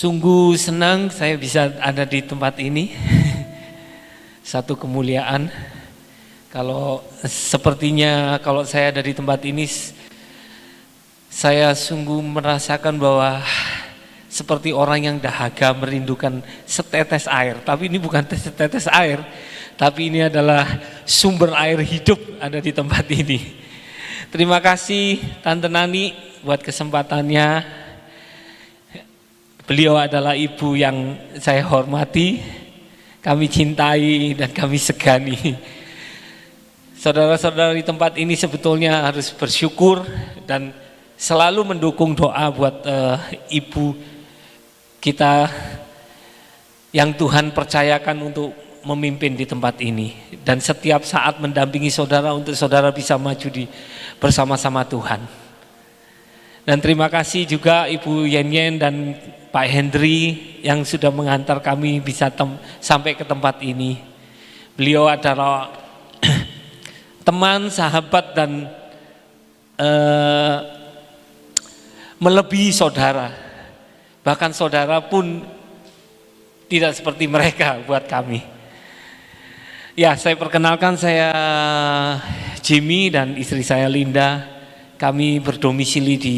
Sungguh senang saya bisa ada di tempat ini. Satu kemuliaan. Kalau sepertinya kalau saya ada di tempat ini, saya sungguh merasakan bahwa seperti orang yang dahaga merindukan setetes air. Tapi ini bukan setetes air, tapi ini adalah sumber air hidup ada di tempat ini. Terima kasih Tante Nani buat kesempatannya. Beliau adalah ibu yang saya hormati, kami cintai dan kami segani. Saudara-saudara di tempat ini sebetulnya harus bersyukur dan selalu mendukung doa buat ibu kita yang Tuhan percayakan untuk memimpin di tempat ini. Dan setiap saat mendampingi saudara untuk saudara bisa maju bersama-sama Tuhan. Dan terima kasih juga Ibu Yen dan Pak Hendri yang sudah mengantar kami bisa sampai ke tempat ini. Beliau adalah teman, sahabat dan melebihi saudara. Bahkan saudara pun tidak seperti mereka buat kami. Ya, saya perkenalkan, saya Jimmy dan istri saya Linda. Kami berdomisili di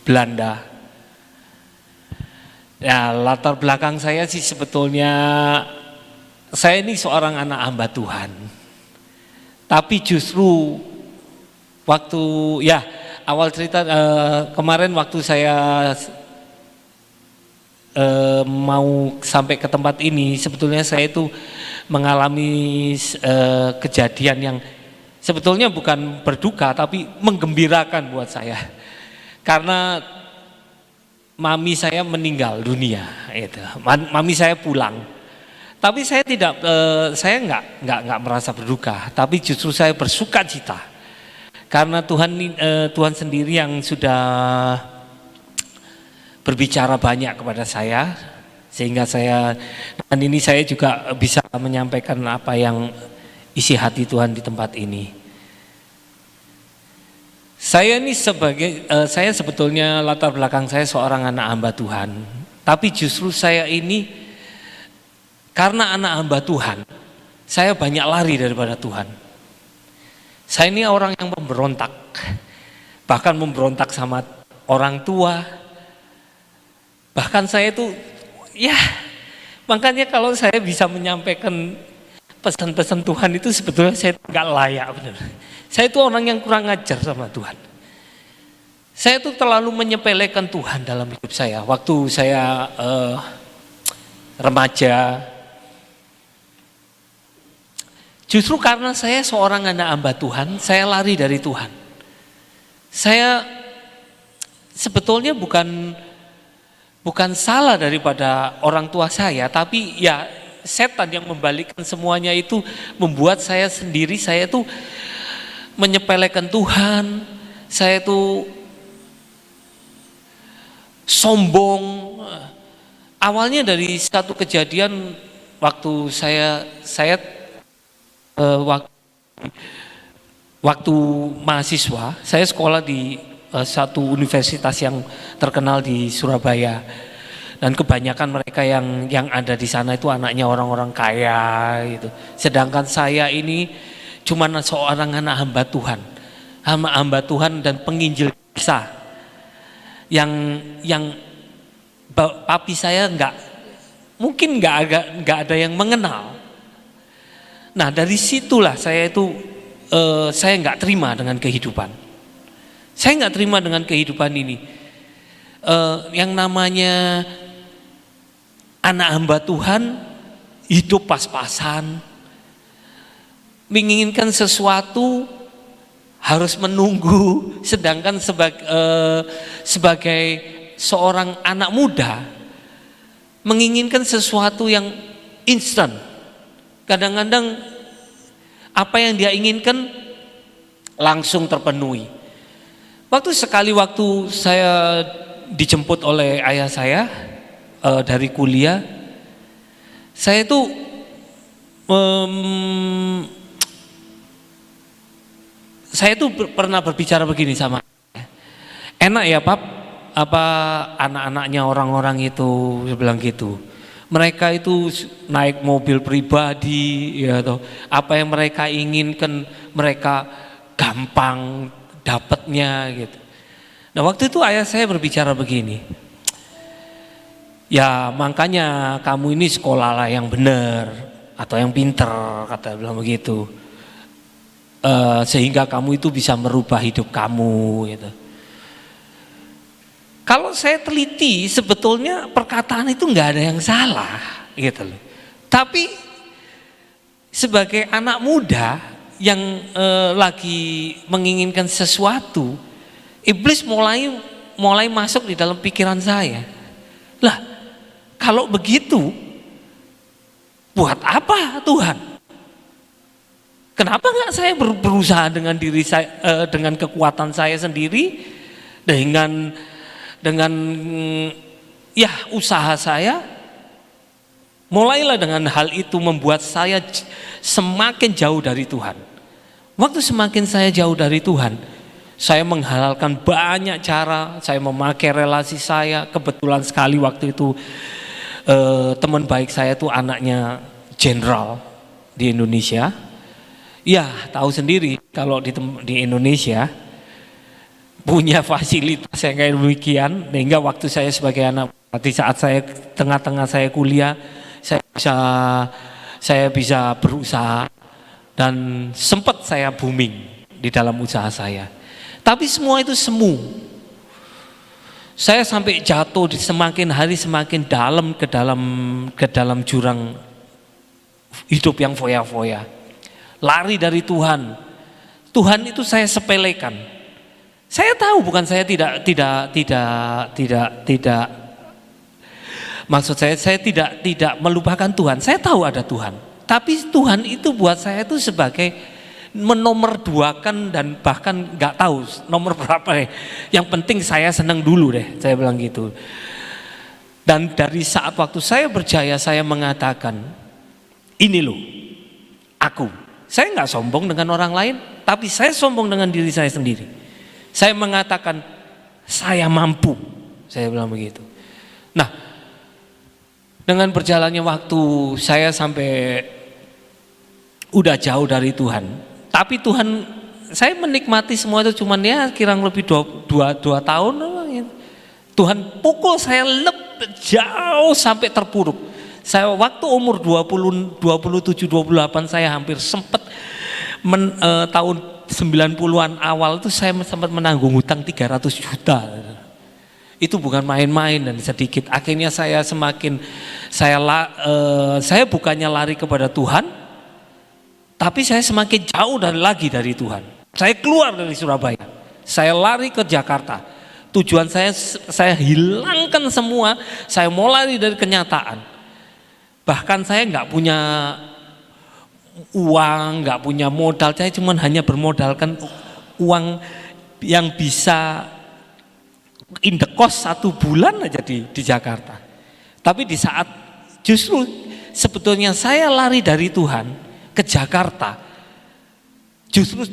Belanda. Ya, latar belakang saya sih sebetulnya saya ini seorang anak hamba Tuhan. Tapi justru waktu awal cerita kemarin waktu saya mau sampai ke tempat ini, sebetulnya saya itu mengalami kejadian yang sebetulnya bukan berduka tapi menggembirakan buat saya. Karena mami saya meninggal dunia, itu. Mami saya pulang. Tapi saya tidak, saya nggak merasa berduka, tapi justru saya bersuka cita. Karena Tuhan sendiri yang sudah berbicara banyak kepada saya, sehingga dan ini saya juga bisa menyampaikan apa yang isi hati Tuhan di tempat ini. Saya sebetulnya latar belakang saya seorang anak hamba Tuhan. Tapi justru saya ini karena anak hamba Tuhan, saya banyak lari daripada Tuhan. Saya ini orang yang memberontak, bahkan memberontak sama orang tua. Bahkan saya itu, makanya kalau saya bisa menyampaikan pesan-pesan Tuhan itu sebetulnya saya nggak layak, benar. Saya itu orang yang kurang ajar sama Tuhan. Saya itu terlalu menyepelekan Tuhan dalam hidup saya. Waktu saya remaja, justru karena saya seorang anak hamba Tuhan, saya lari dari Tuhan. Saya sebetulnya bukan salah daripada orang tua saya, tapi ya setan yang membalikkan semuanya itu membuat saya sendiri, saya tuh menyepelekan Tuhan, saya tuh sombong. Awalnya dari satu kejadian waktu waktu mahasiswa, saya sekolah di satu universitas yang terkenal di Surabaya. Dan kebanyakan mereka yang ada di sana itu anaknya orang-orang kaya gitu. Sedangkan saya ini cuma seorang anak hamba Tuhan. Hamba Tuhan dan penginjil kisah. Yang papi saya mungkin nggak ada yang mengenal. Nah, dari situlah saya itu saya nggak terima dengan kehidupan. Saya nggak terima dengan kehidupan ini. Yang namanya anak hamba Tuhan hidup pas-pasan, menginginkan sesuatu harus menunggu, sedangkan sebagai seorang anak muda menginginkan sesuatu yang instan. Kadang-kadang apa yang dia inginkan langsung terpenuhi. Waktu saya dijemput oleh ayah saya dari kuliah, saya itu pernah berbicara begini sama, enak ya Pap, apa anak-anaknya orang-orang itu, dia bilang gitu. Mereka itu naik mobil pribadi, ya toh. Apa yang mereka inginkan mereka gampang dapatnya gitu. Nah waktu itu ayah saya berbicara begini, ya makanya kamu ini sekolahlah yang benar atau yang pinter, kata bilang begitu, sehingga kamu itu bisa merubah hidup kamu gitu. Kalau saya teliti sebetulnya perkataan itu nggak ada yang salah gitu loh. Tapi sebagai anak muda yang lagi menginginkan sesuatu, iblis mulai masuk di dalam pikiran saya. Lah, kalau begitu buat apa Tuhan? Kenapa nggak saya berusaha dengan diri saya, dengan kekuatan saya sendiri, dengan ya usaha saya? Mulailah dengan hal itu membuat saya semakin jauh dari Tuhan. Waktu semakin saya jauh dari Tuhan, saya menghalalkan banyak cara, saya memakai relasi saya. Kebetulan sekali waktu itu teman baik saya itu anaknya jenderal di Indonesia. Ya tahu sendiri kalau di Indonesia punya fasilitas yang kayak demikian, sehingga waktu saya sebagai anak, di saat saya tengah-tengah saya kuliah, saya bisa berusaha dan sempat saya booming di dalam usaha saya. Tapi semua itu semu. Saya sampai jatuh semakin hari semakin dalam ke dalam jurang hidup yang foya-foya. Lari dari Tuhan. Tuhan itu saya sepelekan. Saya tahu bukan saya tidak maksud saya tidak melupakan Tuhan. Saya tahu ada Tuhan. Tapi Tuhan itu buat saya itu sebagai menomorduakan dan bahkan nggak tahu nomor berapa deh. Yang penting saya senang dulu deh, saya bilang gitu. Dan dari saat waktu saya berjaya, saya mengatakan, ini loh, aku. Saya nggak sombong dengan orang lain, tapi saya sombong dengan diri saya sendiri. Saya mengatakan saya mampu, saya bilang begitu. Nah, dengan berjalannya waktu saya sampai udah jauh dari Tuhan. Tapi Tuhan, saya menikmati semua itu cuman ya kurang lebih dua tahun. Tuhan pukul saya jauh sampai terpuruk. Saya waktu umur 27, 28 saya hampir sempat tahun 90-an awal itu saya sempat menanggung hutang 300 juta. Itu bukan main-main dan sedikit. Akhirnya saya bukannya lari kepada Tuhan, tapi saya semakin jauh lagi dari Tuhan. Saya keluar dari Surabaya, saya lari ke Jakarta. Tujuan saya hilangkan semua, saya mau lari dari kenyataan. Bahkan saya nggak punya uang, nggak punya modal, saya cuma hanya bermodalkan uang yang bisa in the cost 1 bulan aja di Jakarta. Tapi di saat justru sebetulnya saya lari dari Tuhan ke Jakarta, justru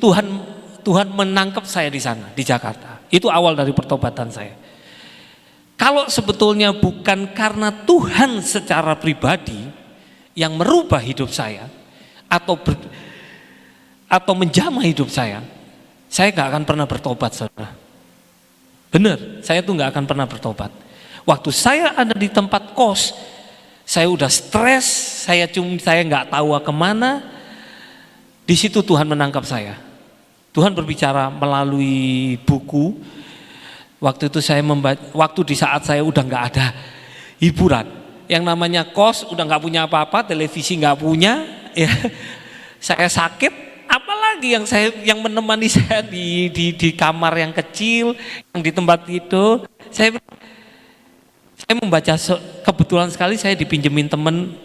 Tuhan menangkap saya di sana, di Jakarta. Itu awal dari pertobatan saya. Kalau sebetulnya bukan karena Tuhan secara pribadi yang merubah hidup saya, atau menjamah hidup saya nggak akan pernah bertobat, saudara. Benar, saya tuh nggak akan pernah bertobat. Waktu saya ada di tempat kos, saya udah stres, saya nggak tahu kemana. Di situ Tuhan menangkap saya. Tuhan berbicara melalui buku. Waktu itu saya membaca, waktu di saat saya udah nggak ada hiburan, yang namanya kos, udah nggak punya apa-apa, televisi nggak punya. Ya, saya sakit, apalagi yang menemani saya di kamar yang kecil, yang di tempat tidur. Saya membaca, kebetulan sekali saya dipinjemin teman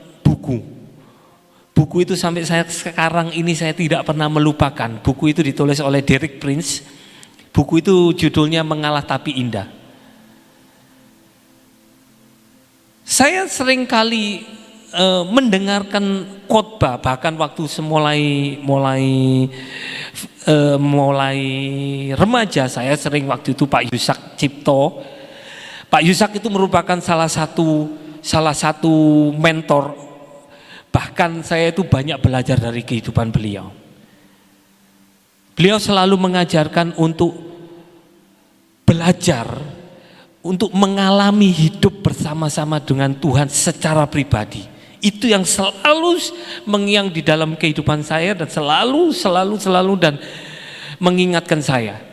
buku itu sampai saya sekarang ini saya tidak pernah melupakan. Buku itu ditulis oleh Derek Prince. Buku itu judulnya Mengalah Tapi Indah. Saya sering kali mendengarkan khotbah, bahkan waktu mulai remaja, saya sering waktu itu Pak Yusak Cipto Pak Yusak itu merupakan salah satu mentor. Bahkan saya itu banyak belajar dari kehidupan beliau. Beliau selalu mengajarkan untuk belajar, untuk mengalami hidup bersama-sama dengan Tuhan secara pribadi. Itu yang selalu mengiang di dalam kehidupan saya dan selalu dan mengingatkan saya.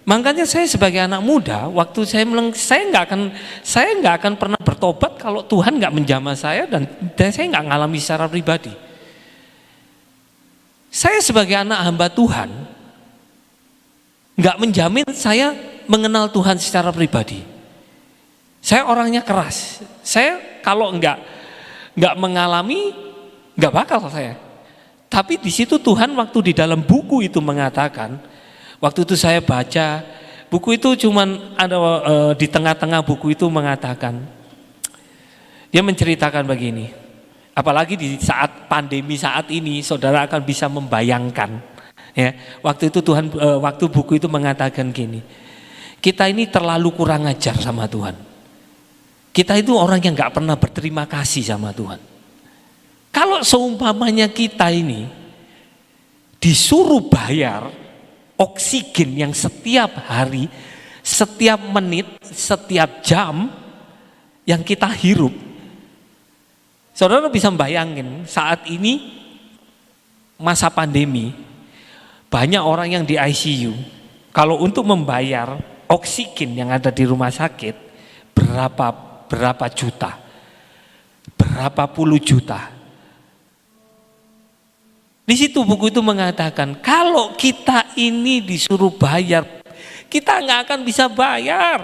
Makanya saya sebagai anak muda, waktu saya nggak akan pernah bertobat kalau Tuhan nggak menjamah saya dan saya nggak ngalami secara pribadi. Saya sebagai anak hamba Tuhan nggak menjamin saya mengenal Tuhan secara pribadi. Saya orangnya keras. Saya kalau nggak mengalami, nggak bakal saya. Tapi di situ Tuhan waktu di dalam buku itu mengatakan, waktu itu saya baca buku itu cuman ada di tengah-tengah buku itu mengatakan, dia menceritakan begini. Apalagi di saat pandemi saat ini, saudara akan bisa membayangkan. Ya, waktu itu waktu buku itu mengatakan gini, kita ini terlalu kurang ajar sama Tuhan. Kita itu orang yang nggak pernah berterima kasih sama Tuhan. Kalau seumpamanya kita ini disuruh bayar oksigen yang setiap hari, setiap menit, setiap jam yang kita hirup, saudara bisa bayangin saat ini masa pandemi, banyak orang yang di ICU. Kalau untuk membayar oksigen yang ada di rumah sakit, berapa juta, berapa puluh juta. Di situ buku itu mengatakan, kalau kita ini disuruh bayar, kita nggak akan bisa bayar.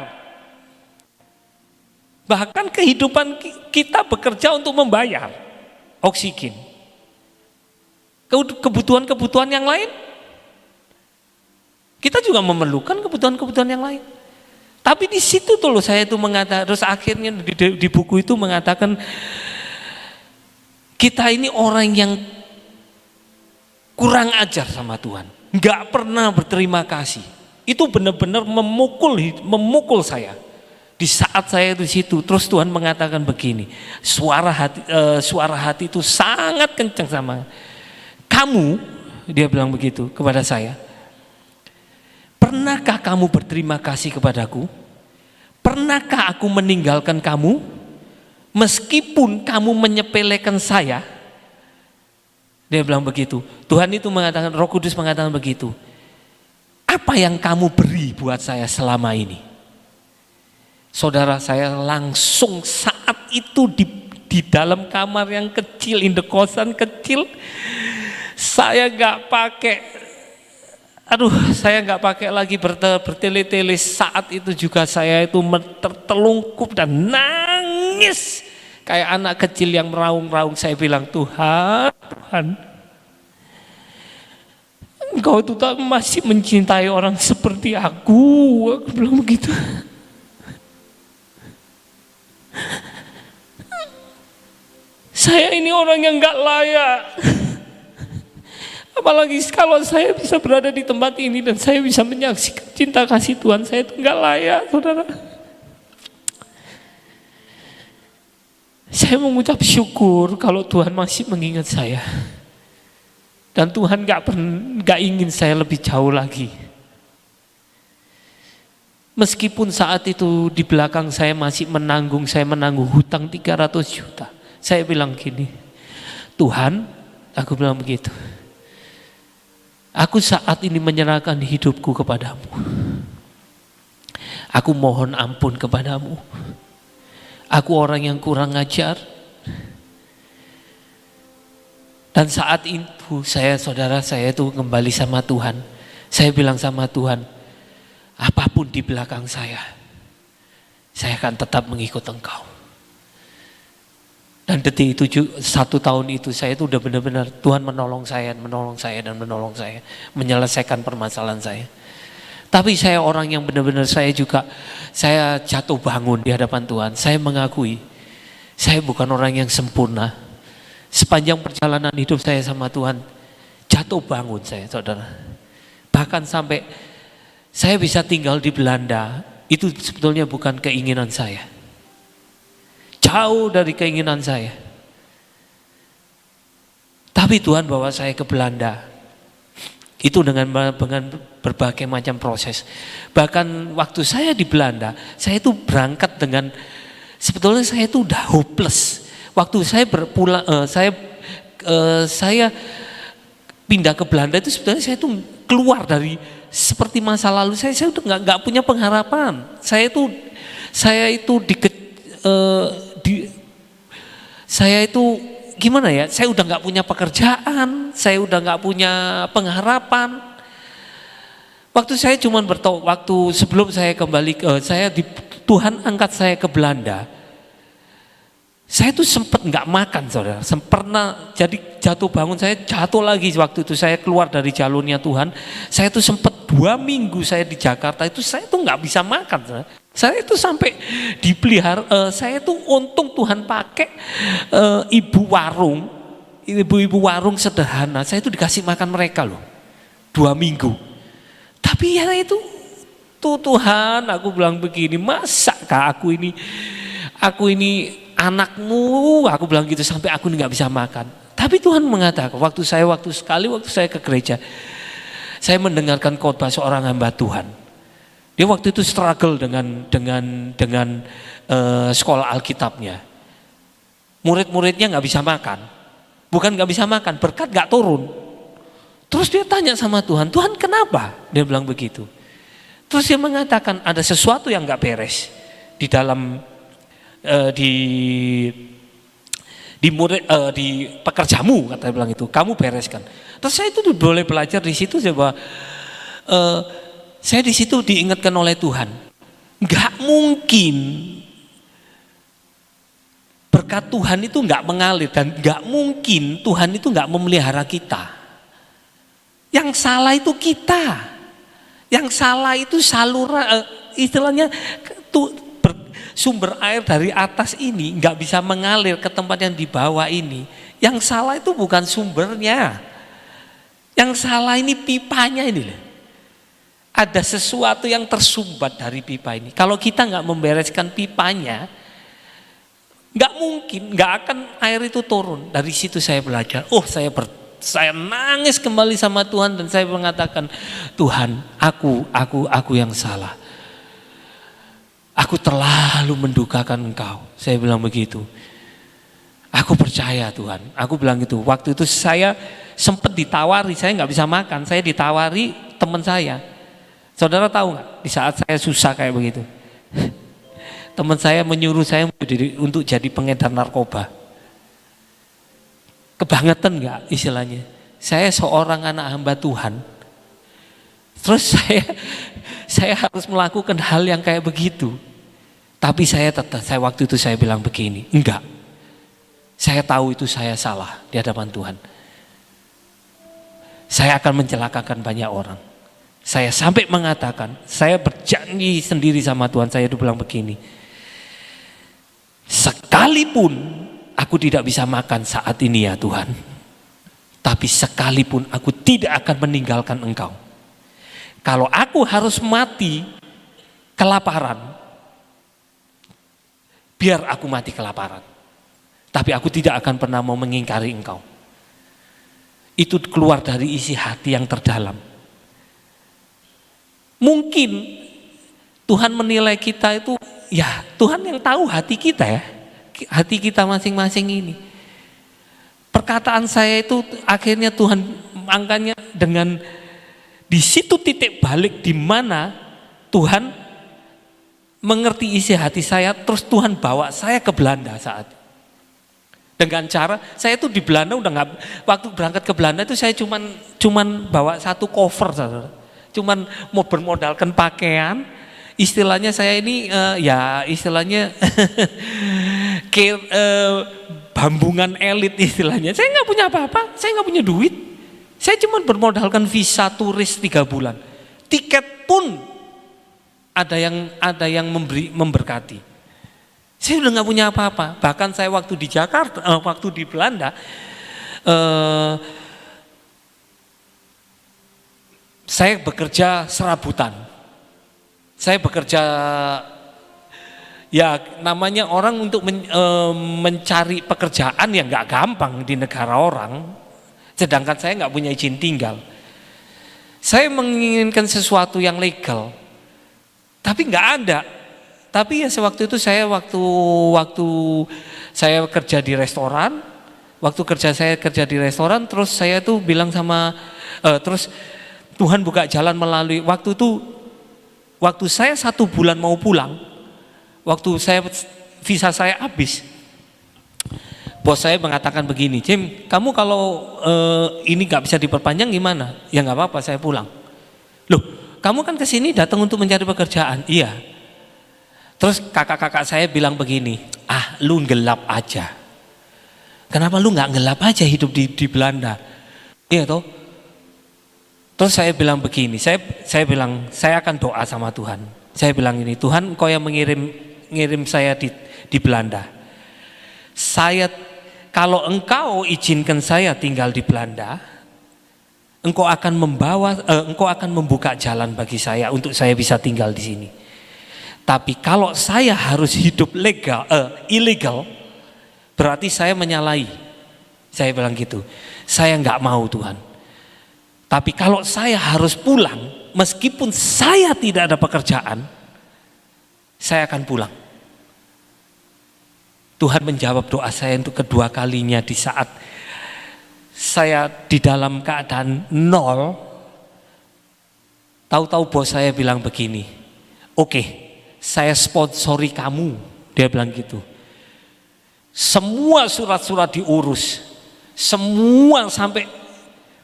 Bahkan kehidupan kita bekerja untuk membayar oksigen. Kebutuhan-kebutuhan yang lain, kita juga memerlukan kebutuhan-kebutuhan yang lain. Tapi di situ tuh loh saya itu mengatakan, terus akhirnya di buku itu mengatakan, kita ini orang yang kurang ajar sama Tuhan, nggak pernah berterima kasih. Itu benar-benar memukul saya. Di saat saya di situ, terus Tuhan mengatakan begini, suara hati itu sangat kencang sama kamu. Dia bilang begitu kepada saya. Pernahkah kamu berterima kasih kepadaku? Pernahkah aku meninggalkan kamu? Meskipun kamu menyepelekan saya. Dia bilang begitu. Tuhan itu mengatakan, Roh Kudus mengatakan begitu. Apa yang kamu beri buat saya selama ini? Saudara, saya langsung saat itu di dalam kamar yang kecil, in the kosan kecil, saya nggak pakai lagi bertele-tele. Saat itu juga saya itu tertelungkup dan nangis kayak anak kecil yang meraung-raung. Saya bilang, Tuhan, Engkau itu masih mencintai orang seperti aku bilang begitu. Saya ini orang yang gak layak. Apalagi kalau saya bisa berada di tempat ini dan saya bisa menyaksikan cinta kasih Tuhan, saya itu gak layak, saudara. Saya mengucap syukur kalau Tuhan masih mengingat saya. Dan Tuhan gak ingin saya lebih jauh lagi. Meskipun saat itu di belakang saya menanggung hutang 300 juta. Saya bilang gini, Tuhan, aku bilang begitu, aku saat ini menyerahkan hidupku kepadamu. Aku mohon ampun kepadamu. Aku orang yang kurang ajar. Dan saat itu saudara saya itu kembali sama Tuhan. Saya bilang sama Tuhan, apapun di belakang saya akan tetap mengikut Engkau. Dan detik itu 1 tahun itu saya itu udah benar-benar Tuhan menolong saya, menyelesaikan permasalahan saya. Tapi saya orang yang benar-benar saya jatuh bangun di hadapan Tuhan. Saya mengakui saya bukan orang yang sempurna. Sepanjang perjalanan hidup saya sama Tuhan, jatuh bangun saya, saudara. Bahkan sampai saya bisa tinggal di Belanda, Itu sebetulnya bukan keinginan saya. Jauh dari keinginan saya. Tapi Tuhan bawa saya ke Belanda. Itu dengan berbagai macam proses. Bahkan waktu saya di Belanda, saya itu berangkat dengan, sebetulnya saya itu udah hopeless. Waktu saya saya pindah ke Belanda itu sebetulnya saya itu keluar dari seperti masa lalu saya udah nggak punya pengharapan. Saya itu gimana ya? Saya udah nggak punya pekerjaan, saya udah nggak punya pengharapan. Waktu saya cuman waktu sebelum saya kembali Tuhan angkat saya ke Belanda. Saya tuh sempat nggak makan, saudara. Pernah jadi jatuh bangun, saya jatuh lagi waktu itu saya keluar dari jalurnya Tuhan. Saya tuh sempat 2 minggu saya di Jakarta itu saya tuh nggak bisa makan, saudara. Saya itu sampai dipelihara. Saya tuh untung Tuhan pakai ibu warung sederhana. Saya itu dikasih makan mereka loh 2 minggu. Tapi ya itu tuh Tuhan, aku bilang begini, masa kak aku ini anakmu, aku bilang gitu sampai aku nggak bisa makan. Tapi Tuhan mengatakan waktu saya ke gereja, saya mendengarkan khotbah seorang hamba Tuhan. Dia waktu itu struggle dengan sekolah Alkitabnya. Murid-muridnya nggak bisa makan, bukan nggak bisa makan, berkat nggak turun. Terus dia tanya sama Tuhan, Tuhan kenapa? Dia bilang begitu. Terus dia mengatakan ada sesuatu yang nggak beres di dalam di pekerjamu, kata bilang itu, kamu bereskan. Terus saya itu boleh belajar di situ bahwa saya di situ diingatkan oleh Tuhan, nggak mungkin berkat Tuhan itu nggak mengalir dan nggak mungkin Tuhan itu nggak memelihara kita. Yang salah itu kita, yang salah itu saluran, istilahnya sumber air dari atas ini nggak bisa mengalir ke tempat yang di bawah ini. Yang salah itu bukan sumbernya, yang salah ini pipanya ini loh. Ada sesuatu yang tersumbat dari pipa ini. Kalau kita nggak membereskan pipanya, nggak mungkin, nggak akan air itu turun. Dari situ saya belajar. Saya nangis kembali sama Tuhan dan saya mengatakan, Tuhan, aku yang salah. Aku terlalu mendukakan Engkau. Saya bilang begitu. Aku percaya Tuhan. Aku bilang gitu. Waktu itu saya sempat ditawari, saya nggak bisa makan. Saya ditawari teman saya. Saudara tahu nggak? Di saat saya susah kayak begitu, teman saya menyuruh saya untuk jadi pengedar narkoba. Kebangetan nggak istilahnya? Saya seorang anak hamba Tuhan. Terus saya harus melakukan hal yang kayak begitu. Tapi saya waktu itu saya bilang begini, enggak. Saya tahu itu saya salah di hadapan Tuhan. Saya akan mencelakakan banyak orang. Saya sampai mengatakan, saya berjanji sendiri sama Tuhan, saya itu bilang begini. Sekalipun aku tidak bisa makan saat ini ya Tuhan, tapi sekalipun aku tidak akan meninggalkan Engkau. Kalau aku harus mati kelaparan, biar aku mati kelaparan. Tapi aku tidak akan pernah mau mengingkari Engkau. Itu keluar dari isi hati yang terdalam. Mungkin Tuhan menilai kita itu, ya Tuhan yang tahu hati kita ya. Hati kita masing-masing ini. Perkataan saya itu akhirnya Tuhan angkanya dengan di situ titik balik di mana Tuhan mengerti isi hati saya, terus Tuhan bawa saya ke Belanda saat itu. Dengan cara saya itu di Belanda udah nggak, waktu berangkat ke Belanda itu saya cuman bawa 1 koper, saudara. Cuman mau bermodalkan pakaian. Istilahnya saya ini ya istilahnya bambungan elit istilahnya. Saya nggak punya apa-apa, saya nggak punya duit. Saya cuma bermodalkan visa turis 3 bulan. Tiket pun ada yang memberkati. Saya udah nggak punya apa-apa. Bahkan saya waktu di Jakarta, waktu di Belanda, saya bekerja serabutan. Saya bekerja, ya namanya orang untuk mencari pekerjaan yang nggak gampang di negara orang, sedangkan saya nggak punya izin tinggal. Saya menginginkan sesuatu yang legal, tapi nggak ada. Tapi ya sewaktu itu saya waktu saya kerja di restoran, saya kerja di restoran, terus saya tuh bilang sama, terus Tuhan buka jalan melalui waktu itu. Waktu saya 1 bulan mau pulang, waktu visa saya habis, bos saya mengatakan begini, Jim, kamu kalau ini nggak bisa diperpanjang gimana? Ya nggak apa-apa, saya pulang. Loh, kamu kan kesini datang untuk mencari pekerjaan. Iya. Terus kakak-kakak saya bilang begini, lu gelap aja. Kenapa lu nggak gelap aja hidup di Belanda? Iya toh. Terus saya bilang begini, saya bilang saya akan doa sama Tuhan. Saya bilang ini, Tuhan, Engkau yang mengirim saya di Belanda. Kalau Engkau izinkan saya tinggal di Belanda, Engkau akan membuka jalan bagi saya untuk saya bisa tinggal di sini. Tapi kalau saya harus hidup ilegal, berarti saya menyalahi. Saya bilang gitu. Saya nggak mau, Tuhan. Tapi kalau saya harus pulang, meskipun saya tidak ada pekerjaan, saya akan pulang. Tuhan menjawab doa saya untuk kedua kalinya di saat saya di dalam keadaan nol. Tahu-tahu bos saya bilang begini, oke, saya sponsori kamu. Dia bilang gitu. Semua surat-surat diurus, semua sampai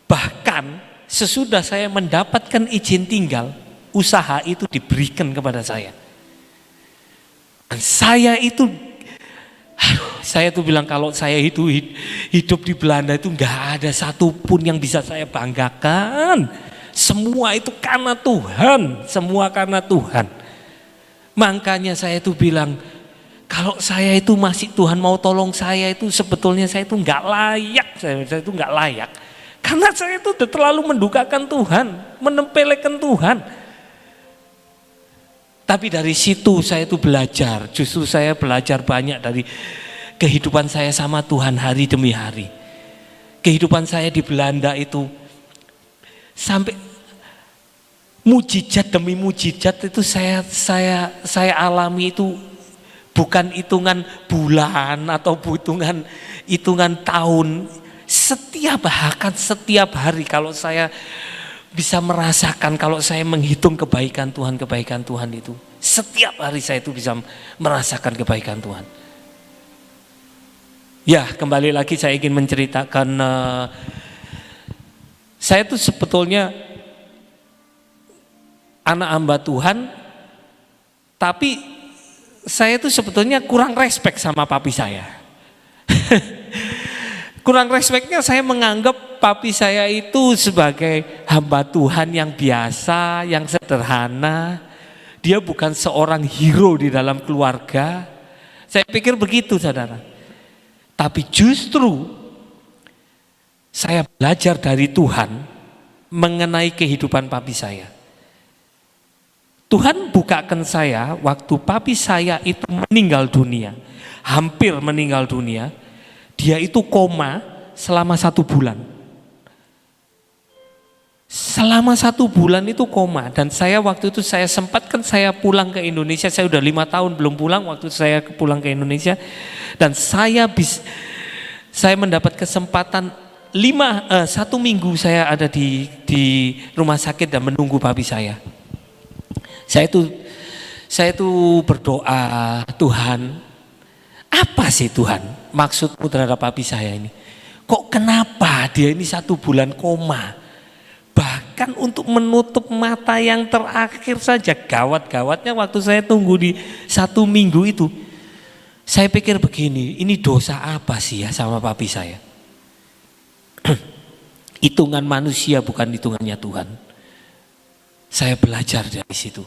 bahkan sesudah saya mendapatkan izin tinggal, usaha itu diberikan kepada saya. Dan saya tuh bilang kalau saya itu hidup di Belanda itu nggak ada satupun yang bisa saya banggakan. Semua itu karena Tuhan, semua karena Tuhan. Makanya saya tuh bilang, kalau saya itu masih Tuhan mau tolong saya itu sebetulnya saya itu nggak layak, saya itu nggak layak. Karena saya itu udah terlalu mendukakan Tuhan, menempelkan Tuhan. Tapi dari situ saya itu belajar, justru saya belajar banyak dari kehidupan saya sama Tuhan hari demi hari. Kehidupan saya di Belanda itu sampai mujizat demi mujizat itu saya alami itu bukan hitungan bulan atau hitungan tahun. Setiap hari kalau saya bisa merasakan, kalau saya menghitung kebaikan Tuhan itu, setiap hari saya itu bisa merasakan kebaikan Tuhan. Ya, kembali lagi saya ingin menceritakan, saya itu sebetulnya anak hamba Tuhan, tapi saya itu sebetulnya kurang respect sama papi saya. Kurang respeknya, saya menganggap papi saya itu sebagai hamba Tuhan yang biasa, yang sederhana. Dia bukan seorang hero di dalam keluarga. Saya pikir begitu, saudara. Tapi justru saya belajar dari Tuhan mengenai kehidupan papi saya. Tuhan bukakan saya waktu papi saya itu meninggal dunia, hampir meninggal dunia. Dia itu koma selama 1 bulan. Selama 1 bulan itu koma. Dan saya waktu itu saya sempatkan saya pulang ke Indonesia. Saya udah 5 tahun belum pulang waktu saya pulang ke Indonesia. Dan saya mendapat kesempatan 1 minggu saya ada di rumah sakit dan menunggu papi saya. Saya itu berdoa, Tuhan, apa sih Tuhan maksudmu terhadap papi saya ini? Kok kenapa dia ini 1 bulan koma? Bahkan untuk menutup mata yang terakhir saja, gawat-gawatnya waktu saya tunggu di 1 minggu itu. Saya pikir begini, ini dosa apa sih ya sama papi saya? Hitungan manusia bukan hitungannya Tuhan. Saya belajar dari situ.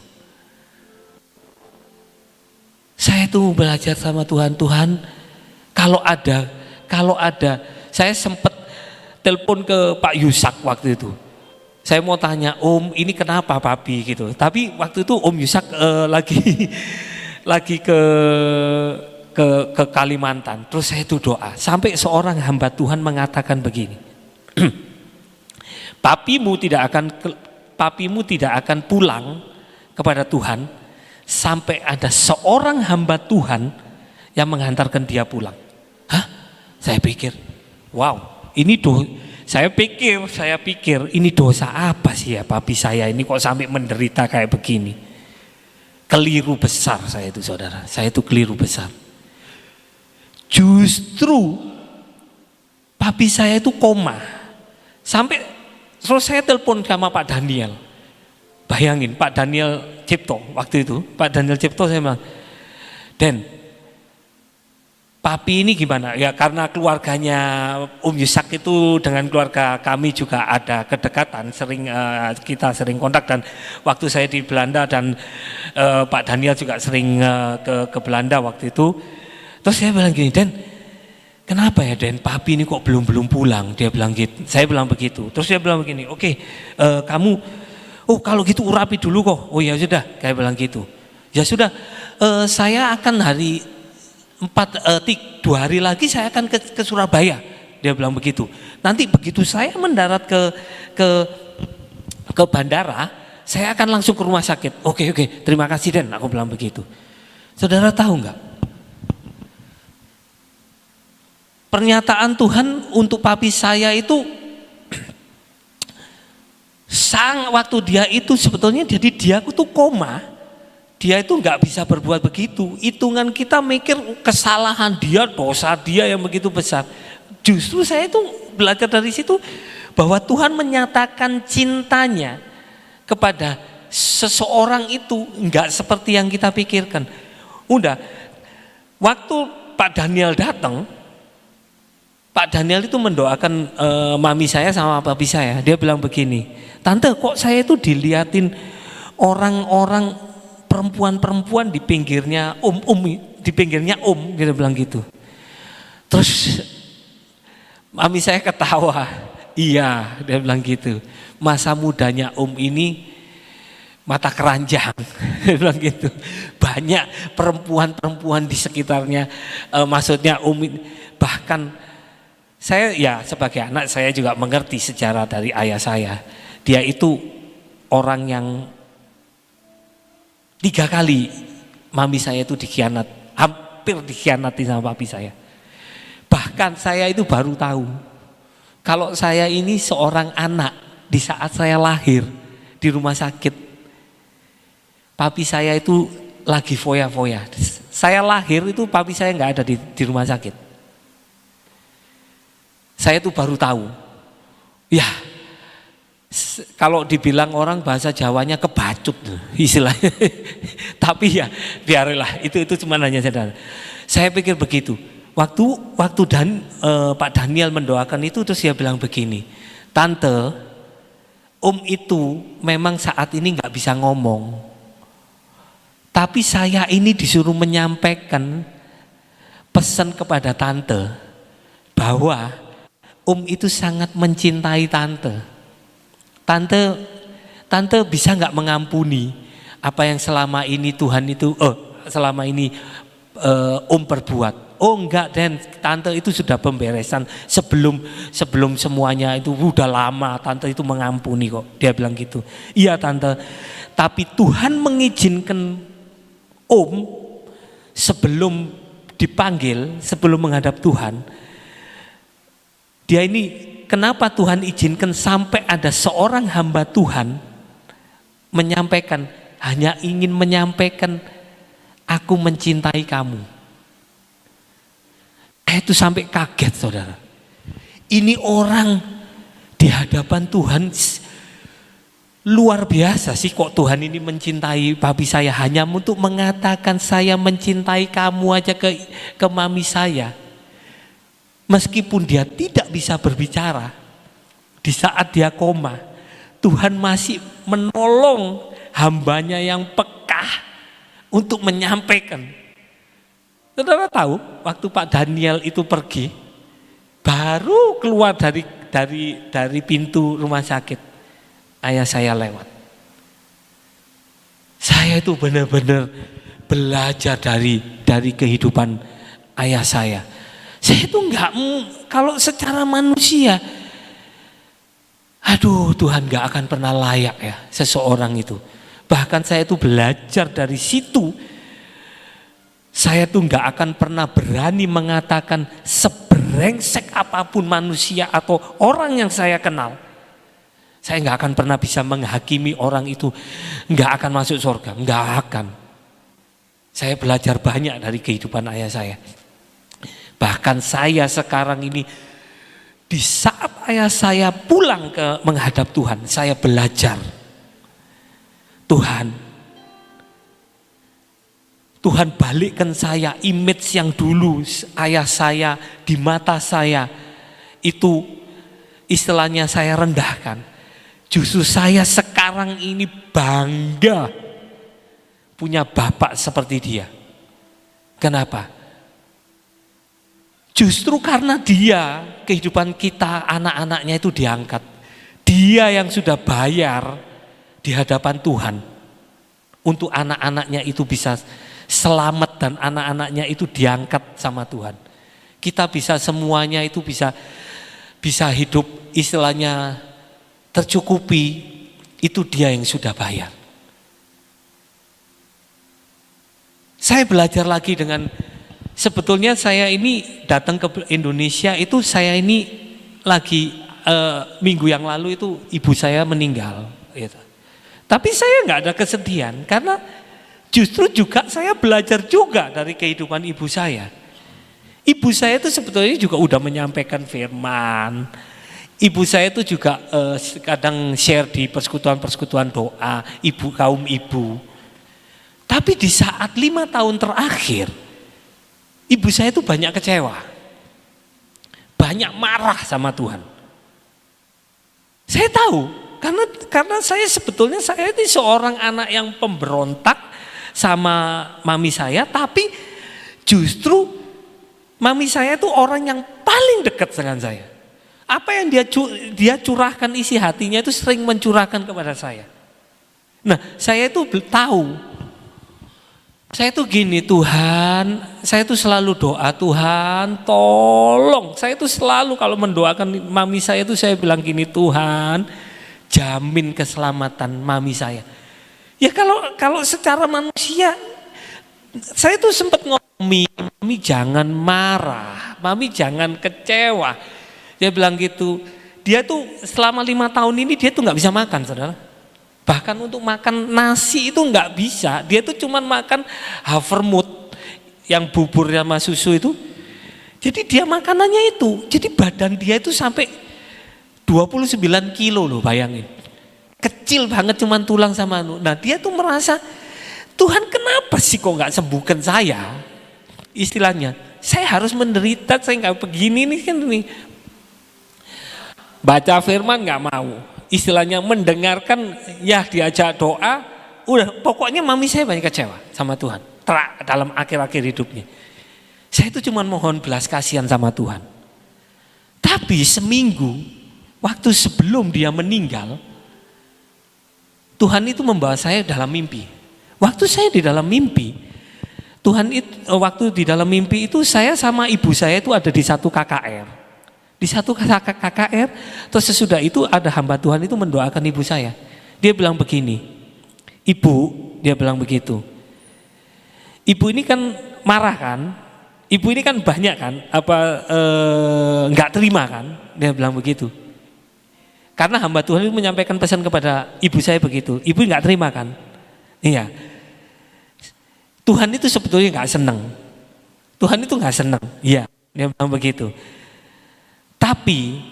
Saya tuh belajar sama Tuhan, kalau ada, saya sempat telepon ke Pak Yusak waktu itu. Saya mau tanya, Om, ini kenapa papi gitu. Tapi waktu itu Om Yusak lagi ke Kalimantan. Terus saya itu doa. Sampai seorang hamba Tuhan mengatakan begini. Papimu tidak akan pulang kepada Tuhan sampai ada seorang hamba Tuhan yang menghantarkan dia pulang. Hah? Saya pikir, wow, saya pikir ini dosa apa sih ya papi saya ini kok sampai menderita kayak begini. Keliru besar saya itu, saudara. Saya itu keliru besar. Justru papi saya itu koma. Sampai terus saya telepon sama Pak Daniel. Bayangin, Pak Daniel Cipto waktu itu. Pak Daniel Cipto saya bilang, Den, papi ini gimana? Ya karena keluarganya Yusak itu dengan keluarga kami juga ada kedekatan, kita sering kontak, dan waktu saya di Belanda dan Pak Daniel juga sering ke Belanda waktu itu. Terus saya bilang gini, Den, kenapa ya Den, papi ini kok belum pulang? Dia bilang gitu. Saya bilang begitu. Terus dia bilang begini, oke, kamu, kalau gitu urapi dulu kok. Oh ya sudah, kayak bilang gitu. Ya sudah, saya akan 2 hari lagi saya akan ke Surabaya. Dia bilang begitu. Nanti begitu saya mendarat ke bandara, saya akan langsung ke rumah sakit. Oke, terima kasih Den, aku bilang begitu. Saudara tahu nggak? Pernyataan Tuhan untuk papi saya itu waktu dia itu sebetulnya jadi dia itu koma, dia itu nggak bisa berbuat begitu. Hitungan kita mikir kesalahan dia, dosa dia yang begitu besar. Justru saya itu belajar dari situ bahwa Tuhan menyatakan cintanya kepada seseorang itu nggak seperti yang kita pikirkan. Udah, waktu Pak Daniel datang, Pak Daniel itu mendoakan mami saya sama papi saya. Dia bilang begini, Tante, kok saya itu diliatin orang-orang perempuan-perempuan di pinggirnya di pinggirnya dia bilang gitu. Terus mami saya ketawa. Iya, dia bilang gitu. Masa mudanya ini mata keranjang. Dia bilang gitu. Banyak perempuan-perempuan di sekitarnya, maksudnya bahkan saya ya sebagai anak saya juga mengerti sejarah dari ayah saya. Dia itu orang yang 3 kali mami saya itu hampir dikhianati sama papi saya. Bahkan saya itu baru tahu kalau saya ini seorang anak di saat saya lahir di rumah sakit. Papi saya itu lagi foya-foya. Saya lahir itu papi saya nggak ada di rumah sakit. Saya itu baru tahu. Ya, kalau dibilang orang bahasa Jawanya kebacut istilahnya. Tapi ya biarlah, itu cuma hanya saudara. Saya pikir begitu. Waktu Pak Daniel mendoakan itu, terus dia bilang begini, Tante, itu memang saat ini nggak bisa ngomong. Tapi saya ini disuruh menyampaikan pesan kepada Tante bahwa itu sangat mencintai Tante. Tante bisa nggak mengampuni apa yang selama ini perbuat? Oh enggak, Dan, Tante itu sudah pemberesan sebelum semuanya itu udah lama. Tante itu mengampuni kok. Dia bilang gitu. Iya Tante, tapi Tuhan mengizinkan sebelum dipanggil, sebelum menghadap Tuhan. Dia ini, kenapa Tuhan izinkan sampai ada seorang hamba Tuhan hanya ingin menyampaikan, aku mencintai kamu. Itu sampai kaget, saudara. Ini orang di hadapan Tuhan luar biasa sih, kok Tuhan ini mencintai papi saya hanya untuk mengatakan saya mencintai kamu aja ke mami saya. Meskipun dia tidak bisa berbicara, di saat dia koma, Tuhan masih menolong hambanya yang peka untuk menyampaikan. Saudara tahu, waktu Pak Daniel itu pergi, baru keluar dari pintu rumah sakit, ayah saya lewat. Saya itu benar-benar belajar dari kehidupan ayah saya. Saya itu kalau secara manusia, aduh Tuhan gak akan pernah layak ya seseorang itu. Bahkan saya itu belajar dari situ. Saya tuh gak akan pernah berani mengatakan seberengsek apapun manusia atau orang yang saya kenal. Saya gak akan pernah bisa menghakimi orang itu gak akan masuk surga, gak akan. Saya belajar banyak dari kehidupan ayah saya. Bahkan saya sekarang ini, di saat ayah saya pulang menghadap Tuhan, saya belajar. Tuhan balikkan saya image yang dulu ayah saya di mata saya itu istilahnya saya rendahkan. Justru saya sekarang ini bangga punya bapak seperti dia. Kenapa? Justru karena dia, kehidupan kita anak-anaknya itu diangkat. Dia yang sudah bayar di hadapan Tuhan untuk anak-anaknya itu bisa selamat dan anak-anaknya itu diangkat sama Tuhan. Kita bisa semuanya itu bisa hidup istilahnya tercukupi, itu dia yang sudah bayar. Saya belajar lagi dengan sebetulnya saya ini datang ke Indonesia itu saya ini lagi minggu yang lalu itu ibu saya meninggal gitu. Tapi saya nggak ada kesedihan karena justru juga saya belajar juga dari kehidupan ibu saya. Ibu saya itu sebetulnya juga udah menyampaikan firman. Ibu saya itu juga kadang share di persekutuan-persekutuan doa, kaum ibu. Tapi di saat 5 tahun terakhir, ibu saya itu banyak kecewa, banyak marah sama Tuhan. Saya tahu, karena saya sebetulnya saya ini seorang anak yang pemberontak sama mami saya, tapi justru mami saya itu orang yang paling dekat dengan saya. Apa yang dia curahkan isi hatinya itu sering mencurahkan kepada saya. Nah, saya itu tahu. Saya tuh gini, Tuhan, saya tuh selalu doa, Tuhan tolong. Saya tuh selalu kalau mendoakan mami saya tuh saya bilang gini, Tuhan jamin keselamatan mami saya. Ya kalau secara manusia, saya tuh sempat ngomong, mami jangan marah, mami jangan kecewa. Dia bilang gitu, dia tuh selama 5 tahun ini dia tuh gak bisa makan, saudara. Bahkan untuk makan nasi itu nggak bisa, dia tuh cuman makan havermut yang bubur sama susu itu. Jadi dia makanannya itu, jadi badan dia itu sampai 29 kilo loh, bayangin. Kecil banget cuman tulang sama Nah dia tuh merasa, Tuhan kenapa sih kok nggak sembuhkan saya? Istilahnya, saya harus menderita, saya nggak begini nih kan nih. Baca firman nggak mau. Istilahnya mendengarkan ya diajak doa, udah pokoknya mami saya banyak kecewa sama Tuhan dalam akhir-akhir hidupnya. Saya itu cuma mohon belas kasihan sama Tuhan. Tapi seminggu waktu sebelum dia meninggal, Tuhan itu membawa saya dalam mimpi. Waktu saya di dalam mimpi, waktu di dalam mimpi itu saya sama ibu saya itu ada di satu KKR. Di satu KKR, terus sesudah itu ada hamba Tuhan itu mendoakan ibu saya. Dia bilang begini, Ibu, dia bilang begitu. Ibu ini kan marah kan, ibu ini kan banyak kan, nggak terima kan, dia bilang begitu. Karena hamba Tuhan itu menyampaikan pesan kepada ibu saya begitu, ibu nggak terima kan, iya. Tuhan itu sebetulnya nggak senang, Tuhan itu nggak senang, iya, dia bilang begitu. Tapi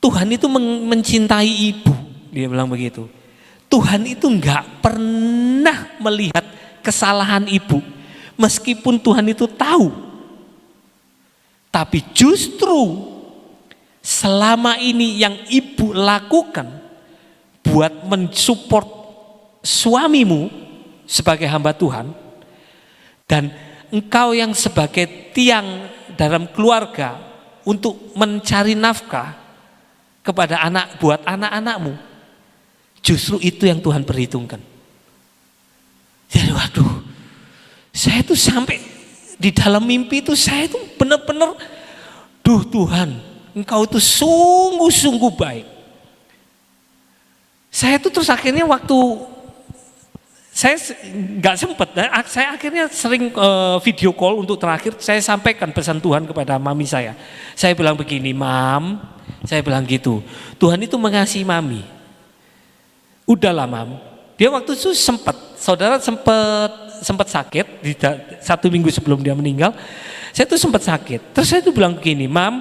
Tuhan itu mencintai ibu, dia bilang begitu. Tuhan itu nggak pernah melihat kesalahan ibu, meskipun Tuhan itu tahu. Tapi justru selama ini yang ibu lakukan buat mensupport suamimu sebagai hamba Tuhan, dan engkau yang sebagai tiang dalam keluarga untuk mencari nafkah buat anak-anakmu, Justru itu yang Tuhan perhitungkan. Jadi waduh, saya tuh sampai di dalam mimpi itu saya tuh benar-benar, duh Tuhan, Engkau itu sungguh-sungguh baik. Saya tuh terus akhirnya waktu saya nggak sempat, saya akhirnya sering video call untuk terakhir saya sampaikan pesan Tuhan kepada mami saya. Saya bilang begini, Mam, saya bilang gitu, Tuhan itu mengasihi mami. Udahlah Mam, dia waktu itu saudara sempat sakit di 1 minggu sebelum dia meninggal. Saya tuh sempat sakit. Terus saya tuh bilang begini, Mam,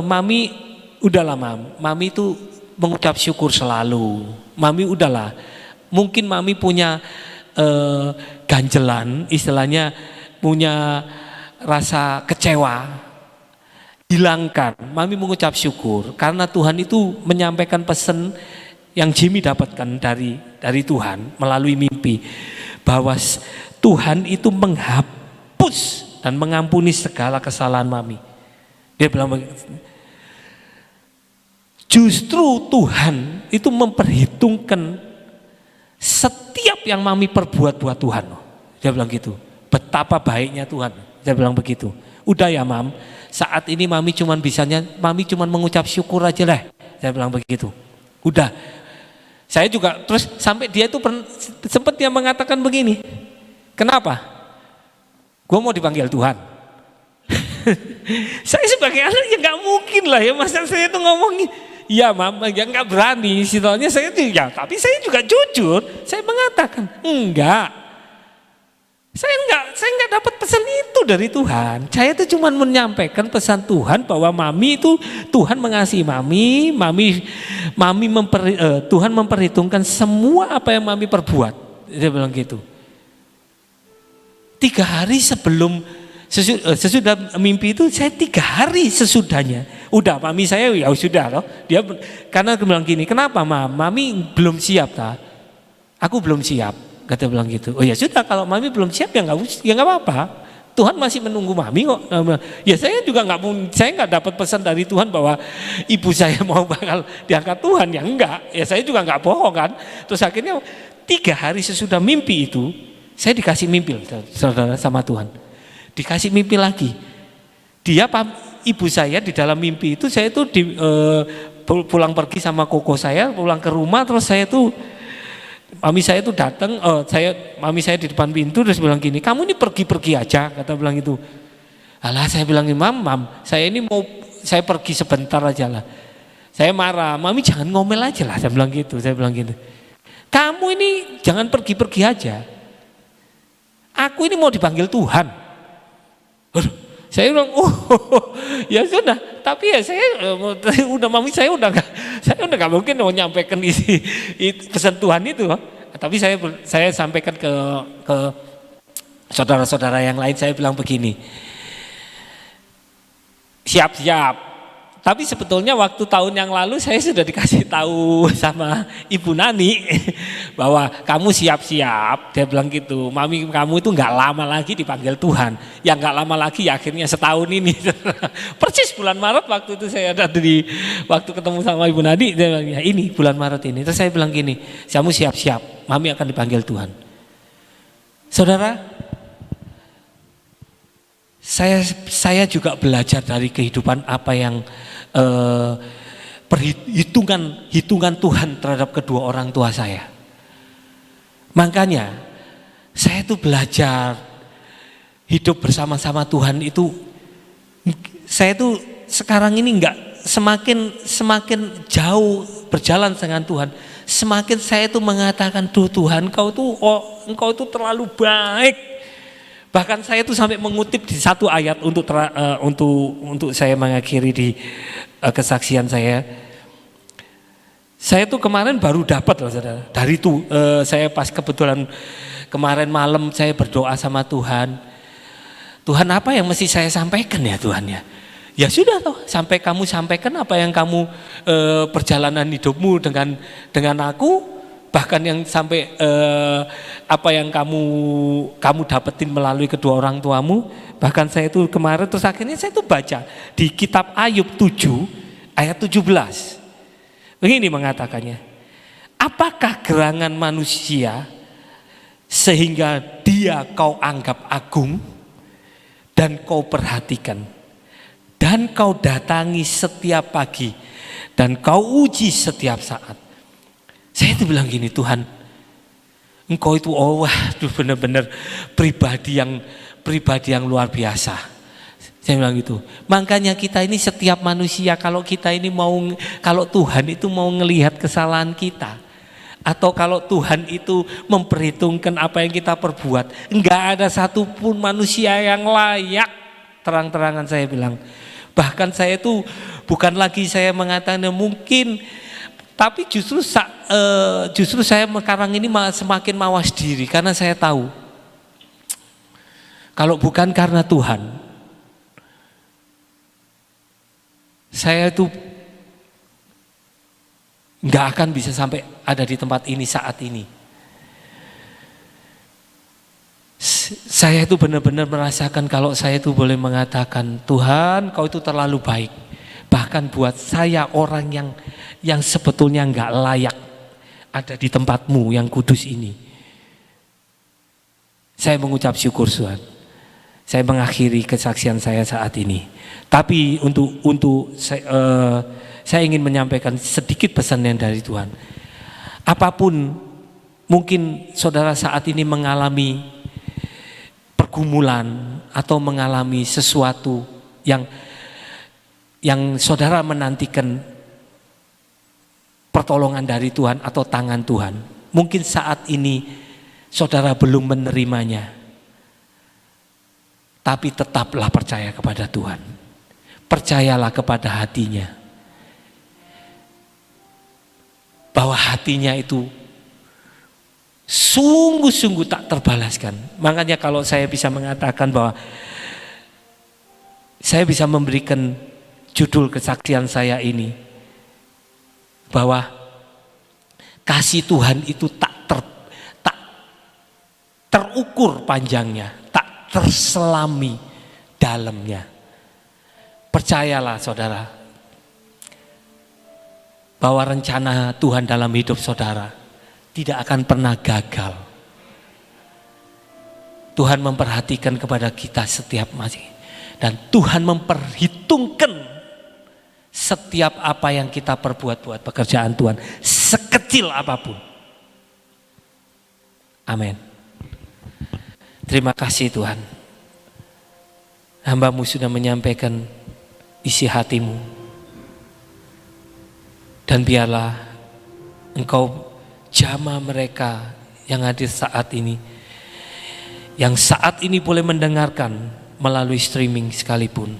mami udahlah Mam, mami itu mengucap syukur selalu. Mami udahlah. Mungkin mami punya ganjelan, istilahnya punya rasa kecewa, hilangkan. Mami mengucap syukur karena Tuhan itu menyampaikan pesan yang Jimmy dapatkan dari Tuhan melalui mimpi, bahwa Tuhan itu menghapus dan mengampuni segala kesalahan mami. Dia bilang justru Tuhan itu memperhitungkan setiap yang mami perbuat buat Tuhan. Dia bilang gitu, betapa baiknya Tuhan. Dia bilang begitu. Udah ya Mam, saat ini mami cuman mengucap syukur aja lah. Saya bilang begitu. Udah. Saya juga terus sampai dia itu sempat dia mengatakan begini, kenapa? Gue mau dipanggil Tuhan. Saya sebagai anak ya nggak mungkin lah ya, masa saya itu ngomongin, ya Mama ya nggak berani. Situasinya saya tuh ya, tapi saya juga jujur, saya mengatakan enggak. Saya nggak dapat pesan itu dari Tuhan. Saya itu cuma menyampaikan pesan Tuhan bahwa mami itu Tuhan mengasihi mami, Tuhan memperhitungkan semua apa yang mami perbuat. Dia bilang gitu. 3 hari sebelum sesudah mimpi itu, saya 3 hari sesudahnya. Udah mami saya ya sudah loh. Dia karena dia bilang gini, kenapa mami belum siap ta? Aku belum siap. Kata bilang gitu. Oh ya sudah, kalau mami belum siap ya nggak apa-apa. Tuhan masih menunggu mami kok. Ya saya juga nggak dapat pesan dari Tuhan bahwa ibu saya mau bakal diangkat Tuhan, ya enggak. Ya saya juga nggak bohong kan. Terus akhirnya 3 hari sesudah mimpi itu, saya dikasih mimpi, saudara, sama Tuhan. Dikasih mimpi lagi. Ibu saya di dalam mimpi itu, saya itu pulang pergi sama koko saya, pulang ke rumah, terus saya tuh mami saya itu datang, mami saya di depan pintu terus bilang gini, kamu ini pergi-pergi aja, kata bilang itu. Alah, saya bilang, mam, saya saya pergi sebentar aja lah. Saya marah, mami jangan ngomel aja lah, saya bilang gitu. Kamu ini jangan pergi-pergi aja. Aku ini mau dipanggil Tuhan. Saya bilang, ya sudah, tapi ya mami saya udah nggak mungkin mau nyampaikan isi pesan Tuhan itu. Tapi saya sampaikan ke saudara-saudara yang lain, saya bilang begini, siap-siap. Tapi sebetulnya waktu tahun yang lalu saya sudah dikasih tahu sama Ibu Nani bahwa kamu siap-siap. Dia bilang gitu, mami kamu itu nggak lama lagi dipanggil Tuhan. Yang nggak lama lagi ya akhirnya setahun ini. Persis bulan Maret waktu itu saya ada waktu ketemu sama Ibu Nani, dia bilang, ya ini bulan Maret ini. Terus saya bilang gini, kamu siap-siap, mami akan dipanggil Tuhan. Saudara, saya juga belajar dari kehidupan apa yang hitungan Tuhan terhadap kedua orang tua saya. Makanya saya tuh belajar hidup bersama-sama Tuhan itu. Saya tuh sekarang ini semakin jauh berjalan dengan Tuhan, semakin saya tuh mengatakan, Tuhan, Engkau itu terlalu baik. Bahkan saya tuh sampai mengutip di satu ayat untuk saya mengakhiri di kesaksian saya. Saya tuh kemarin baru dapat loh, saudara. Dari itu saya pas kebetulan kemarin malam saya berdoa sama Tuhan. Tuhan, apa yang mesti saya sampaikan ya Tuhan ya? Ya sudah toh, kamu sampaikan apa yang kamu perjalanan hidupmu dengan aku. Bahkan yang sampai apa yang kamu dapetin melalui kedua orang tuamu. Bahkan saya itu kemarin terus akhirnya saya itu baca di kitab Ayub 7 ayat 17. Begini mengatakannya, Apakah gerangan manusia sehingga dia kau anggap agung dan kau perhatikan dan kau datangi setiap pagi dan kau uji setiap saat? Saya itu bilang gini, Tuhan, Engkau itu benar-benar pribadi yang luar biasa. Saya bilang gitu. Makanya kita ini setiap manusia, kalau Tuhan itu mau ngelihat kesalahan kita, atau kalau Tuhan itu memperhitungkan apa yang kita perbuat, enggak ada satupun manusia yang layak. Terang-terangan saya bilang. Bahkan saya itu bukan lagi saya mengatakan mungkin, tapi justru saya sekarang ini semakin mawas diri, karena saya tahu kalau bukan karena Tuhan, saya itu nggak akan bisa sampai ada di tempat ini saat ini. Saya itu benar-benar merasakan kalau saya itu boleh mengatakan, Tuhan, Kau itu terlalu baik. Bahkan buat saya, orang yang sebetulnya nggak layak ada di tempat-Mu yang kudus ini. Saya mengucap syukur, Tuhan. Saya mengakhiri kesaksian saya saat ini. Tapi saya ingin menyampaikan sedikit pesan yang dari Tuhan. Apapun mungkin saudara saat ini mengalami pergumulan atau mengalami sesuatu yang saudara menantikan pertolongan dari Tuhan atau tangan Tuhan. Mungkin saat ini saudara belum menerimanya, tapi tetaplah percaya kepada Tuhan. Percayalah kepada hatinya, bahwa hatinya itu sungguh-sungguh tak terbalaskan. Makanya kalau saya bisa mengatakan bahwa saya bisa memberikan judul kesaksian saya ini, bahwa kasih Tuhan itu tak terukur panjangnya, tak terselami dalamnya. Percayalah saudara, bahwa rencana Tuhan dalam hidup saudara tidak akan pernah gagal. Tuhan memperhatikan kepada kita setiap masih, dan Tuhan memperhitungkan setiap apa yang kita perbuat buat pekerjaan Tuhan, sekecil apapun. Amin. Terima kasih Tuhan. Hamba-Mu sudah menyampaikan isi hatimu, dan biarlah Engkau jamah mereka yang hadir saat ini, yang saat ini boleh mendengarkan melalui streaming sekalipun.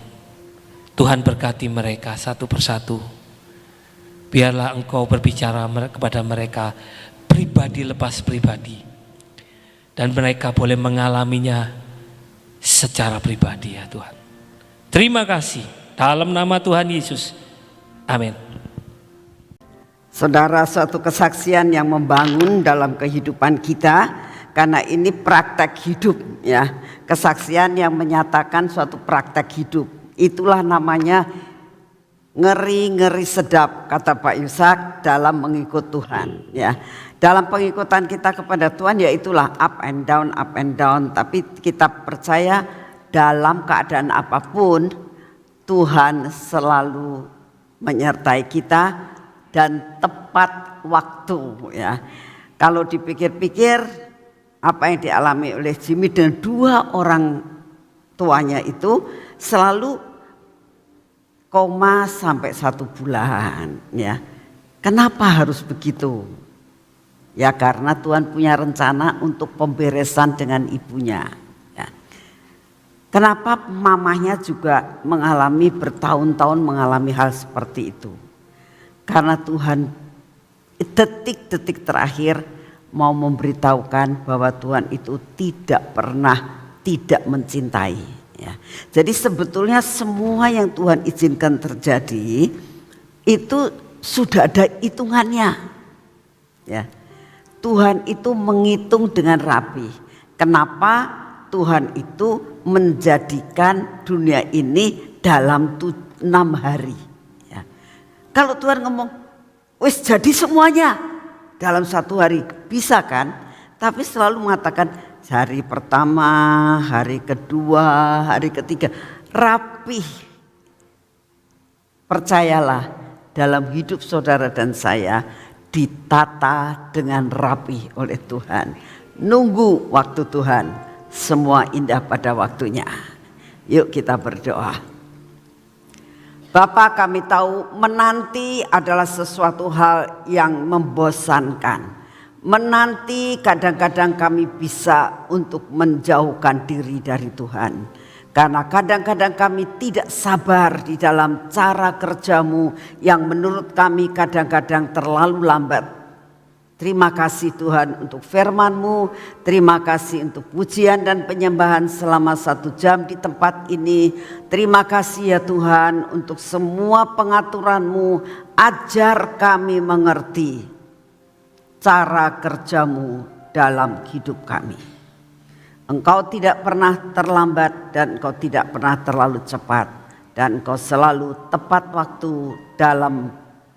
Tuhan berkati mereka satu persatu. Biarlah Engkau berbicara kepada mereka pribadi lepas pribadi, dan mereka boleh mengalaminya secara pribadi ya Tuhan. Terima kasih dalam nama Tuhan Yesus. Amin. Saudara, suatu kesaksian yang membangun dalam kehidupan kita, karena ini praktek hidup ya. Kesaksian yang menyatakan suatu praktek hidup. Itulah namanya ngeri-ngeri sedap, kata Pak Yusak, dalam mengikut Tuhan ya. Dalam pengikutan kita kepada Tuhan ya itulah up and down, tapi kita percaya dalam keadaan apapun Tuhan selalu menyertai kita dan tepat waktu ya. Kalau dipikir-pikir apa yang dialami oleh Jimmy dan dua orang tuanya itu selalu koma sampai 1 bulan ya. Kenapa harus begitu? Ya karena Tuhan punya rencana untuk pemberesan dengan ibunya ya. Kenapa mamahnya juga bertahun-tahun mengalami hal seperti itu? Karena Tuhan detik-detik terakhir mau memberitahukan bahwa Tuhan itu tidak pernah tidak mencintai ya. Jadi sebetulnya semua yang Tuhan izinkan terjadi itu sudah ada hitungannya ya. Tuhan itu menghitung dengan rapi. Kenapa Tuhan itu menjadikan dunia ini dalam 6 hari ya. Kalau Tuhan ngomong wis jadi semuanya dalam satu hari, bisa kan? Tapi selalu mengatakan hari pertama, hari kedua, hari ketiga, rapih. Percayalah, dalam hidup saudara dan saya ditata dengan rapih oleh Tuhan. Nunggu waktu Tuhan, semua indah pada waktunya. Yuk kita berdoa. Bapa, kami tahu menanti adalah sesuatu hal yang membosankan. Menanti kadang-kadang kami bisa untuk menjauhkan diri dari Tuhan. Karena kadang-kadang kami tidak sabar di dalam cara kerja-Mu yang menurut kami kadang-kadang terlalu lambat. Terima kasih Tuhan untuk firman-Mu, terima kasih untuk pujian dan penyembahan selama 1 jam di tempat ini. Terima kasih ya Tuhan untuk semua pengaturan-Mu, ajar kami mengerti cara kerja-Mu dalam hidup kami. Engkau tidak pernah terlambat dan Engkau tidak pernah terlalu cepat. Dan Engkau selalu tepat waktu dalam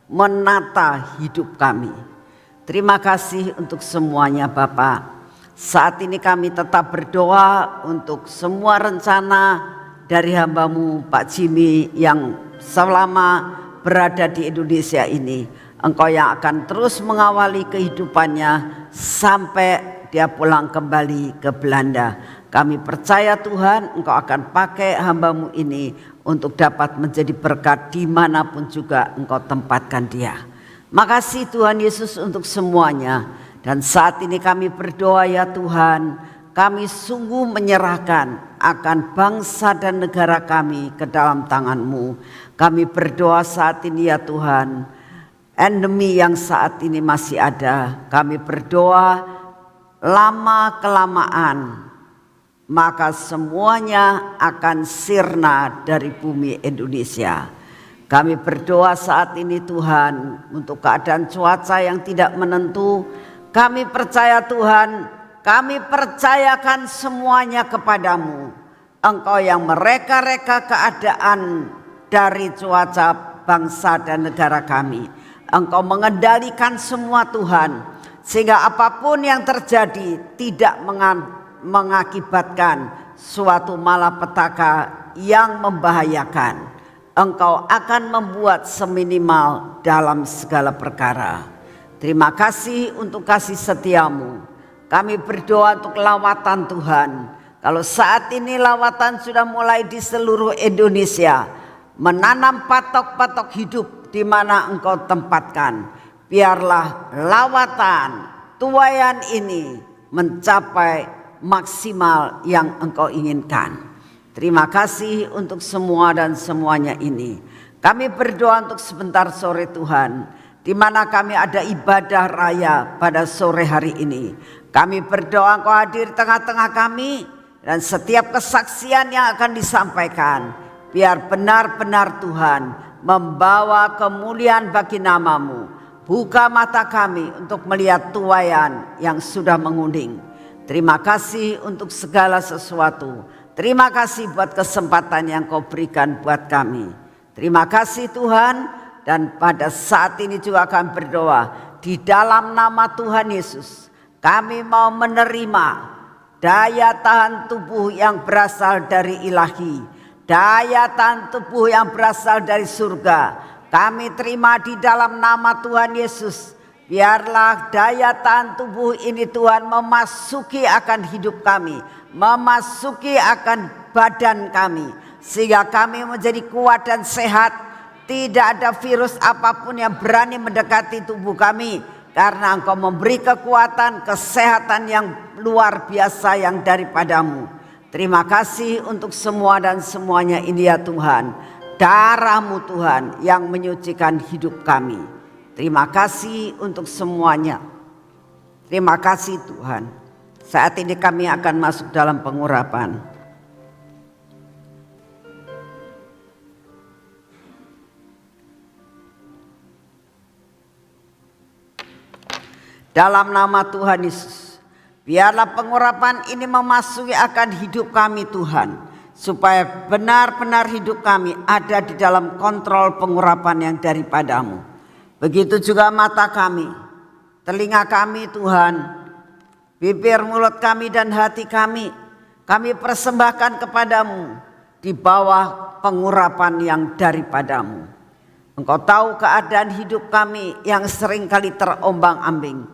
menata hidup kami. Terima kasih untuk semuanya Bapak. Saat ini kami tetap berdoa untuk semua rencana dari hamba-Mu Pak Jimmy yang selama berada di Indonesia ini. Engkau yang akan terus mengawali kehidupannya sampai dia pulang kembali ke Belanda. Kami percaya Tuhan Engkau akan pakai hamba-Mu ini untuk dapat menjadi berkat dimanapun juga Engkau tempatkan dia. Makasih Tuhan Yesus untuk semuanya. Dan saat ini kami berdoa ya Tuhan, kami sungguh menyerahkan akan bangsa dan negara kami ke dalam tangan-Mu. Kami berdoa saat ini ya Tuhan, endemi yang saat ini masih ada, kami berdoa lama kelamaan maka semuanya akan sirna dari bumi Indonesia. Kami berdoa saat ini Tuhan untuk keadaan cuaca yang tidak menentu. Kami percaya Tuhan, kami percayakan semuanya kepadamu. Engkau yang mereka-reka keadaan dari cuaca bangsa dan negara kami. Engkau mengendalikan semua Tuhan, sehingga apapun yang terjadi tidak mengakibatkan suatu malapetaka yang membahayakan. Engkau akan membuat seminimal dalam segala perkara. Terima kasih untuk kasih setia-Mu. Kami berdoa untuk lawatan Tuhan. Kalau saat ini lawatan sudah mulai di seluruh Indonesia, menanam patok-patok hidup di mana Engkau tempatkan. Biarlah lawatan tuaian ini mencapai maksimal yang Engkau inginkan. Terima kasih untuk semua dan semuanya ini. Kami berdoa untuk sebentar sore Tuhan, di mana kami ada ibadah raya pada sore hari ini. Kami berdoa Engkau hadir di tengah-tengah kami, dan setiap kesaksian yang akan disampaikan, biar benar-benar Tuhan membawa kemuliaan bagi nama-Mu. Buka mata kami untuk melihat tuaian yang sudah menguning. Terima kasih untuk segala sesuatu. Terima kasih buat kesempatan yang Kau berikan buat kami. Terima kasih Tuhan, dan pada saat ini juga kami berdoa di dalam nama Tuhan Yesus. Kami mau menerima daya tahan tubuh yang berasal dari ilahi, daya tahan tubuh yang berasal dari surga. Kami terima di dalam nama Tuhan Yesus. Biarlah daya tahan tubuh ini Tuhan memasuki akan hidup kami, memasuki akan badan kami, sehingga kami menjadi kuat dan sehat. Tidak ada virus apapun yang berani mendekati tubuh kami, karena Engkau memberi kekuatan, kesehatan yang luar biasa yang daripada-Mu. Terima kasih untuk semua dan semuanya ini ya Tuhan. Darah-Mu Tuhan yang menyucikan hidup kami. Terima kasih untuk semuanya. Terima kasih Tuhan. Saat ini kami akan masuk dalam pengurapan. Dalam nama Tuhan Yesus, biarlah pengurapan ini memasuki akan hidup kami Tuhan, supaya benar-benar hidup kami ada di dalam kontrol pengurapan yang daripada-Mu. Begitu juga mata kami, telinga kami Tuhan, bibir, mulut kami dan hati kami persembahkan kepadamu di bawah pengurapan yang daripadamu. Engkau tahu keadaan hidup kami yang seringkali terombang-ambing.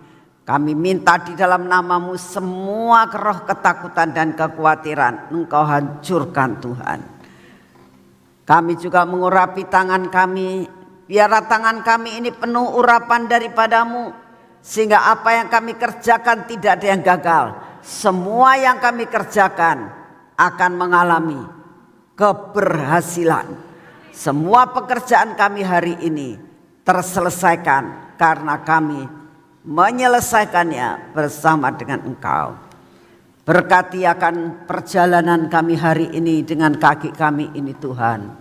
Kami minta di dalam namamu semua roh ketakutan dan kekhawatiran Engkau hancurkan Tuhan. Kami juga mengurapi tangan kami, biarlah tangan kami ini penuh urapan daripadamu, sehingga apa yang kami kerjakan tidak ada yang gagal. Semua yang kami kerjakan akan mengalami keberhasilan. Semua pekerjaan kami hari ini terselesaikan karena kami menyelesaikannya bersama dengan Engkau. Berkati akan perjalanan kami hari ini dengan kaki kami ini Tuhan.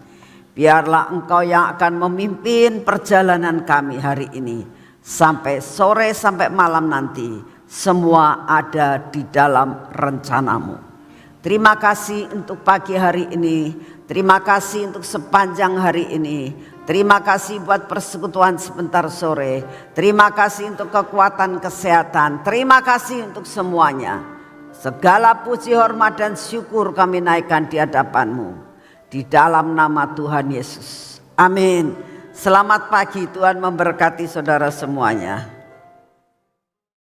Biarlah Engkau yang akan memimpin perjalanan kami hari ini. Sampai sore, sampai malam nanti. Semua ada di dalam rencanamu. Terima kasih untuk pagi hari ini. Terima kasih untuk sepanjang hari ini. Terima kasih buat persekutuan sebentar sore. Terima kasih untuk kekuatan kesehatan. Terima kasih untuk semuanya. Segala puji, hormat dan syukur kami naikkan di hadapan-Mu. Di dalam nama Tuhan Yesus. Amin. Selamat pagi, Tuhan memberkati saudara semuanya.